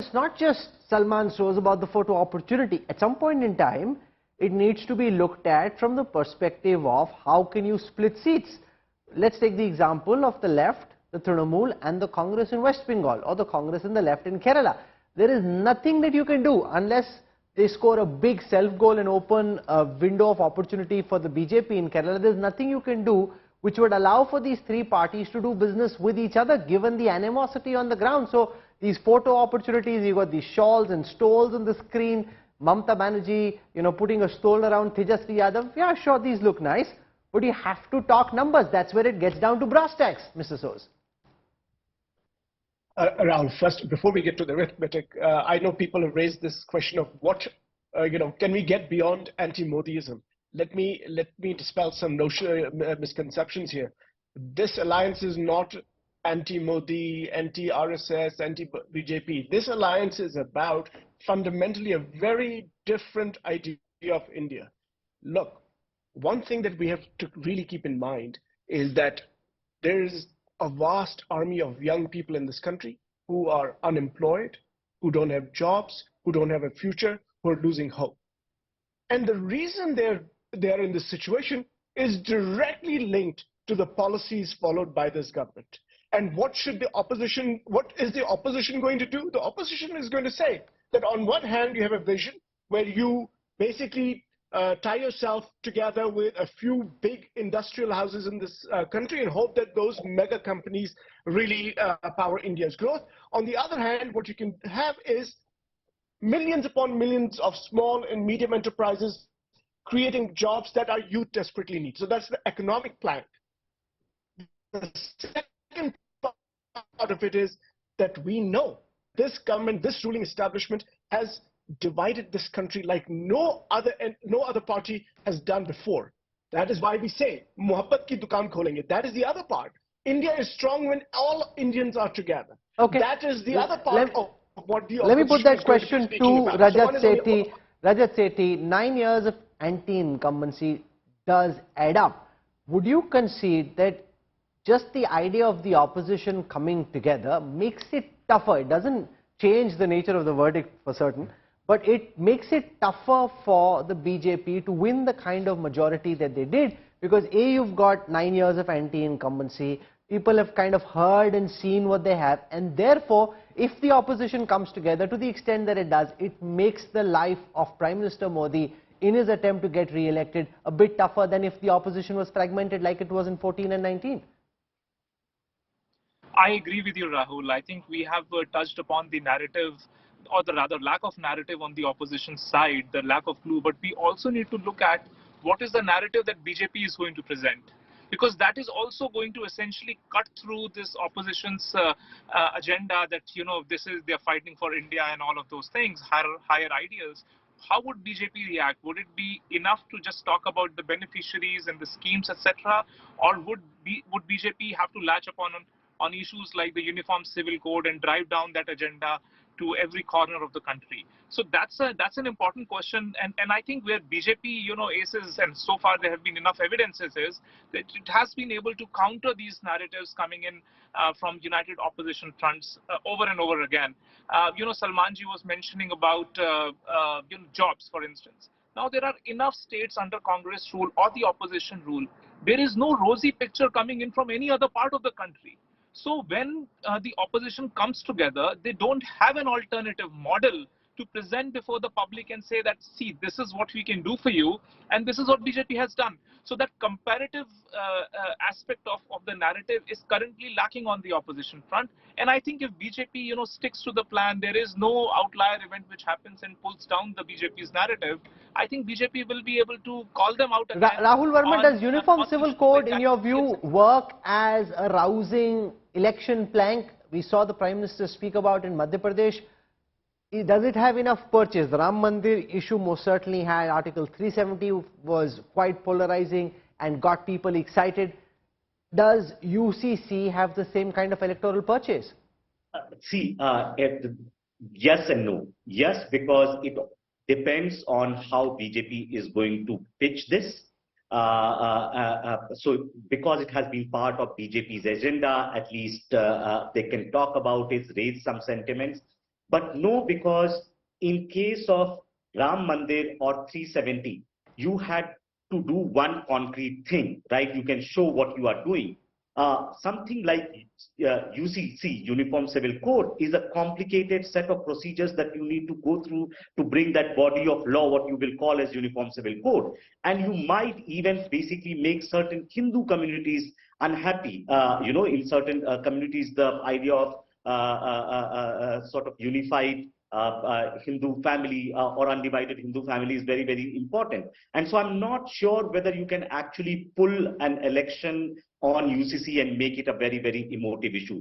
it's not just Salman shows about the photo opportunity. At some point in time, it needs to be looked at from the perspective of how can you split seats. Let's take the example of the left, the Trinamool and the Congress in West Bengal, or the Congress and the left in Kerala. There is nothing that you can do unless they score a big self-goal and open a window of opportunity for the BJP in Kerala. There's nothing you can do which would allow for these three parties to do business with each other, given the animosity on the ground. So these photo opportunities, you got these shawls and stoles on the screen, Mamata Banerjee, putting a stole around Tejasvi Yadav. Yeah, sure, these look nice, but you have to talk numbers. That's where it gets down to brass tacks, Mr. Soos. Rahul, first, before we get to the arithmetic, I know people have raised this question of what, can we get beyond anti-Modiism? Let me dispel some misconceptions here. This alliance is not anti-Modi, anti-RSS, anti-BJP. This alliance is about fundamentally a very different idea of India. Look, one thing that we have to really keep in mind is that there is a vast army of young people in this country who are unemployed, who don't have jobs, who don't have a future, who are losing hope. And the reason they're in this situation is directly linked to the policies followed by this government. And what is the opposition going to do? The opposition is going to say that on one hand, you have a vision where you basically tie yourself together with a few big industrial houses in this country and hope that those mega companies really power India's growth. On the other hand, what you can have is millions upon millions of small and medium enterprises creating jobs that our youth desperately need. So that's the economic plank. The second part of it is that we know this government, this ruling establishment has divided this country like no other party has done before. That is why we say, Muhabbat ki dukaan kholenge. That is the other part. India is strong when all Indians are together. Okay. That is the other part of what the Let me put that question to Rajat Sethi. Rajat Sethi, 9 years of anti-incumbency does add up. Would you concede that just the idea of the opposition coming together makes it tougher? It doesn't change the nature of the verdict for certain, but it makes it tougher for the BJP to win the kind of majority that they did, because A, you've got 9 years of anti-incumbency, people have kind of heard and seen what they have, and therefore, if the opposition comes together to the extent that it does, it makes the life of Prime Minister Modi in his attempt to get re-elected a bit tougher than if the opposition was fragmented like it was in 14 and 19. I agree with you, Rahul. I think we have touched upon the narrative, or the rather lack of narrative on the opposition side, the lack of clue, but we also need to look at what is the narrative that BJP is going to present, because that is also going to essentially cut through this opposition's agenda that, they're fighting for India and all of those things, higher ideals. How would BJP react? Would it be enough to just talk about the beneficiaries and the schemes, etc., or would BJP have to latch upon on issues like the Uniform Civil Code and drive down that agenda to every corner of the country? So that's an important question, and I think where BJP aces, and so far there have been enough evidences, is that it has been able to counter these narratives coming in from united opposition fronts over and over again. Salmanji was mentioning about jobs, for instance. Now there are enough states under Congress rule or the opposition rule. There is no rosy picture coming in from any other part of the country. So when the opposition comes together, they don't have an alternative model to present before the public and say that, see, this is what we can do for you, and this is what BJP has done. So that comparative aspect of the narrative is currently lacking on the opposition front. And I think if BJP, sticks to the plan, there is no outlier event which happens and pulls down the BJP's narrative, I think BJP will be able to call them out again. Rahul Verma, does Uniform Civil Code, in your view, work as a rousing election plank? We saw the Prime Minister speak about in Madhya Pradesh. Does it have enough purchase? The Ram Mandir issue most certainly had. Article 370 was quite polarizing and got people excited. Does UCC have the same kind of electoral purchase? Yes and no. Yes, because it depends on how BJP is going to pitch this. So because it has been part of BJP's agenda, at least they can talk about it, raise some sentiments. But no, because in case of Ram Mandir or 370, you had to do one concrete thing, right? You can show what you are doing. Something like UCC, Uniform Civil Code, is a complicated set of procedures that you need to go through to bring that body of law, what you will call as Uniform Civil Code. And you might even basically make certain Hindu communities unhappy. In certain communities, the idea of sort of unified Hindu family or undivided Hindu family is very, very important. And so I'm not sure whether you can actually pull an election on UCC and make it a very, very emotive issue.